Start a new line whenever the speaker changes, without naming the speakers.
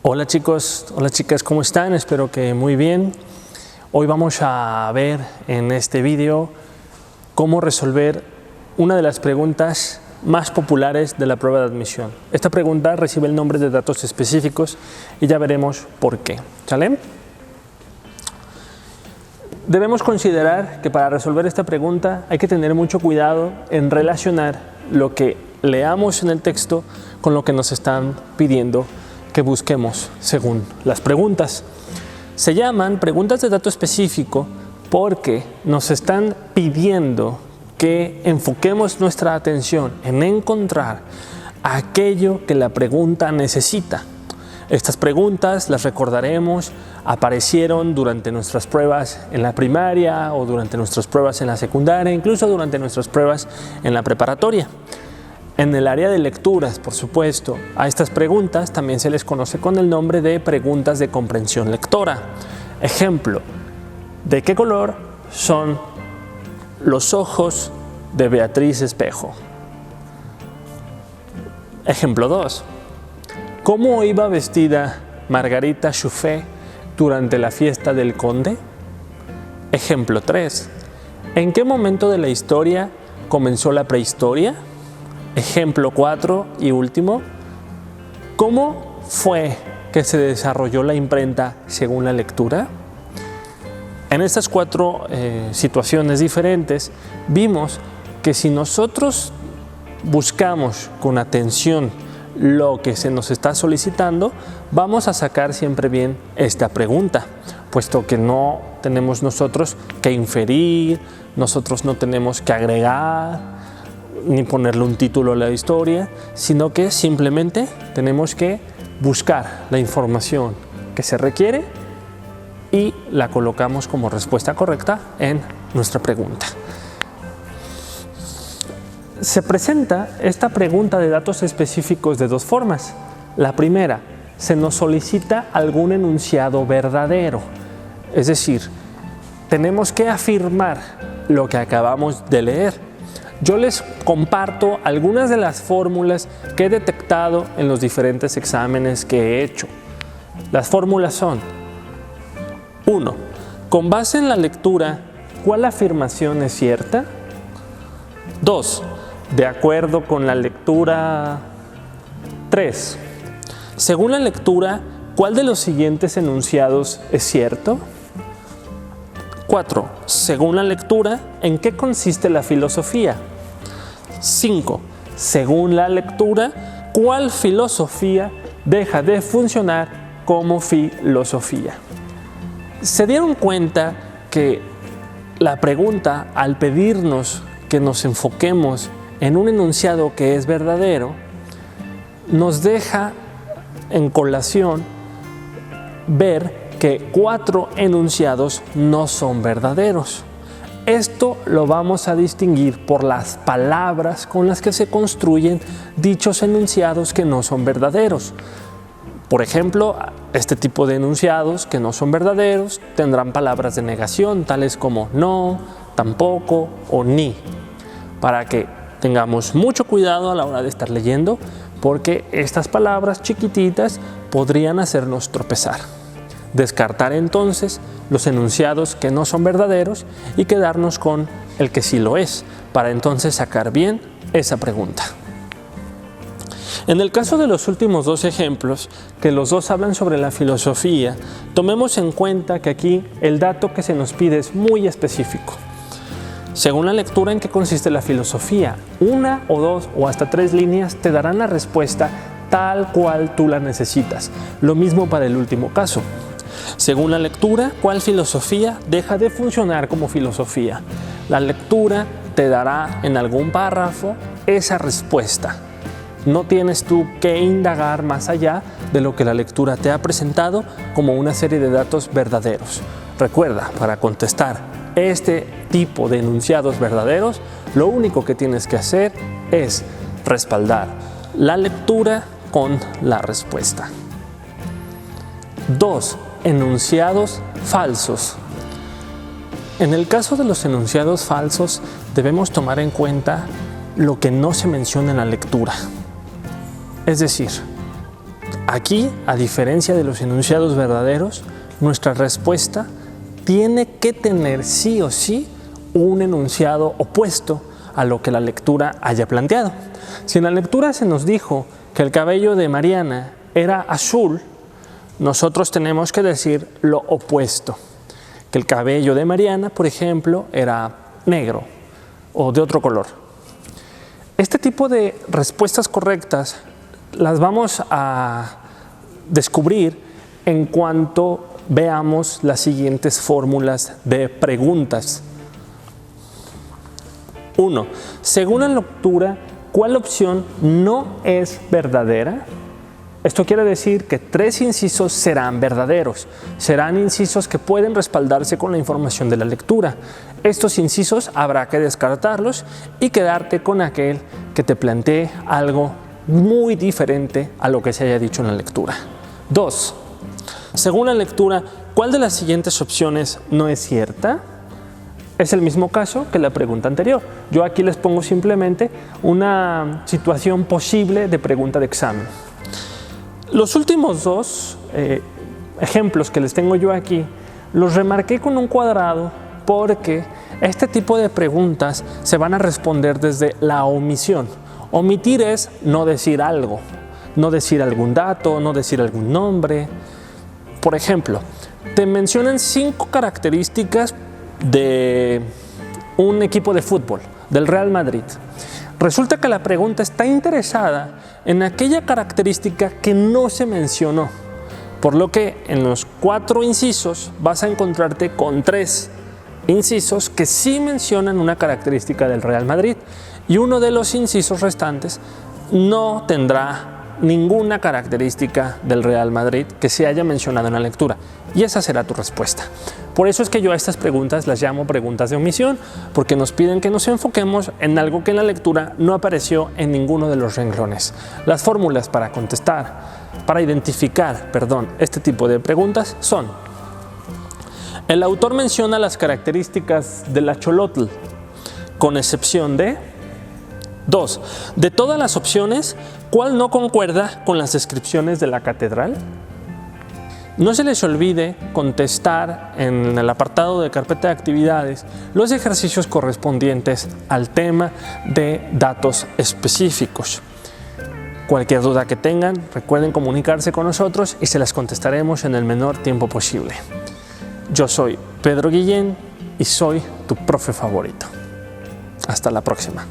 Hola chicos, hola chicas, ¿cómo están? Espero que muy bien. Hoy vamos a ver en este vídeo cómo resolver una de las preguntas más populares de la prueba de admisión. Esta pregunta recibe el nombre de datos específicos y ya veremos por qué. ¿Sale? Debemos considerar que para resolver esta pregunta hay que tener mucho cuidado en relacionar lo que leamos en el texto con lo que nos están pidiendo que busquemos según las preguntas. Se llaman preguntas de dato específico porque nos están pidiendo que enfoquemos nuestra atención en encontrar aquello que la pregunta necesita. Estas preguntas, las recordaremos, aparecieron durante nuestras pruebas en la primaria o durante nuestras pruebas en la secundaria, incluso durante nuestras pruebas en la preparatoria. En el área de lecturas, por supuesto, a estas preguntas también se les conoce con el nombre de preguntas de comprensión lectora. Ejemplo, ¿de qué color son los ojos de Beatriz Espejo? Ejemplo 2. ¿Cómo iba vestida Margarita Chauffé durante la fiesta del conde? Ejemplo 3. ¿En qué momento de la historia comenzó la prehistoria? Ejemplo 4 y último, ¿cómo fue que se desarrolló la imprenta según la lectura? En estas cuatro situaciones diferentes vimos que si nosotros buscamos con atención lo que se nos está solicitando, vamos a sacar siempre bien esta pregunta, puesto que no tenemos nosotros que inferir, nosotros no tenemos que agregar, ni ponerle un título a la historia, sino que simplemente tenemos que buscar la información que se requiere y la colocamos como respuesta correcta en nuestra pregunta. Se presenta esta pregunta de datos específicos de dos formas. La primera, se nos solicita algún enunciado verdadero, es decir, tenemos que afirmar lo que acabamos de leer. Yo les comparto algunas de las fórmulas que he detectado en los diferentes exámenes que he hecho. Las fórmulas son: 1. Con base en la lectura, ¿cuál afirmación es cierta? 2. De acuerdo con la lectura. 3. Según la lectura, ¿cuál de los siguientes enunciados es cierto? 4. Según la lectura, ¿en qué consiste la filosofía? 5. Según la lectura, ¿cuál filosofía deja de funcionar como filosofía? ¿Se dieron cuenta que la pregunta, al pedirnos que nos enfoquemos en un enunciado que es verdadero, nos deja en colación ver que 4 enunciados no son verdaderos? Esto lo vamos a distinguir por las palabras con las que se construyen dichos enunciados que no son verdaderos. Por ejemplo, este tipo de enunciados que no son verdaderos tendrán palabras de negación, tales como no, tampoco o ni, para que tengamos mucho cuidado a la hora de estar leyendo, porque estas palabras chiquititas podrían hacernos tropezar. Descartar entonces los enunciados que no son verdaderos y quedarnos con el que sí lo es, para entonces sacar bien esa pregunta. En el caso de los últimos dos ejemplos, que los dos hablan sobre la filosofía, tomemos en cuenta que aquí el dato que se nos pide es muy específico. Según la lectura, ¿en qué consiste la filosofía? 1 o 2 o hasta 3 líneas te darán la respuesta tal cual tú la necesitas. Lo mismo para el último caso. Según la lectura, ¿cuál filosofía deja de funcionar como filosofía? La lectura te dará en algún párrafo esa respuesta. No tienes tú que indagar más allá de lo que la lectura te ha presentado como una serie de datos verdaderos. Recuerda, para contestar este tipo de enunciados verdaderos, lo único que tienes que hacer es respaldar la lectura con la respuesta. 2. Enunciados falsos. En el caso de los enunciados falsos, debemos tomar en cuenta lo que no se menciona en la lectura. Es decir, Aquí, a diferencia de los enunciados verdaderos, nuestra respuesta tiene que tener sí o sí un enunciado opuesto a lo que la lectura haya planteado. Si en la lectura se nos dijo que el cabello de Mariana era azul, nosotros tenemos que decir lo opuesto. Que el cabello de Mariana, por ejemplo, era negro o de otro color. Este tipo de respuestas correctas las vamos a descubrir en cuanto veamos las siguientes fórmulas de preguntas. 1. Según la lectura, ¿cuál opción no es verdadera? Esto quiere decir que 3 incisos serán verdaderos. Serán incisos que pueden respaldarse con la información de la lectura. Estos incisos habrá que descartarlos y quedarte con aquel que te plantee algo muy diferente a lo que se haya dicho en la lectura. 2. Según la lectura, ¿cuál de las siguientes opciones no es cierta? Es el mismo caso que la pregunta anterior. Yo aquí les pongo simplemente una situación posible de pregunta de examen. Los últimos 2 ejemplos que les tengo yo aquí, los remarqué con un cuadrado porque este tipo de preguntas se van a responder desde la omisión. Omitir es no decir algo, no decir algún dato, no decir algún nombre. Por ejemplo, te mencionan 5 características de un equipo de fútbol, del Real Madrid. Resulta que la pregunta está interesada en aquella característica que no se mencionó, por lo que en los 4 incisos vas a encontrarte con 3 incisos que sí mencionan una característica del Real Madrid y uno de los incisos restantes no tendrá ninguna característica del Real Madrid que se haya mencionado en la lectura, y esa será tu respuesta. Por eso es que yo a estas preguntas las llamo preguntas de omisión, porque nos piden que nos enfoquemos en algo que en la lectura no apareció en ninguno de los renglones. Las fórmulas para identificar este tipo de preguntas son: el autor menciona las características del axolotl, con excepción de 2. De todas las opciones, ¿cuál no concuerda con las descripciones de la catedral? No se les olvide contestar en el apartado de carpeta de actividades los ejercicios correspondientes al tema de datos específicos. Cualquier duda que tengan, recuerden comunicarse con nosotros y se las contestaremos en el menor tiempo posible. Yo soy Pedro Guillén y soy tu profe favorito. Hasta la próxima.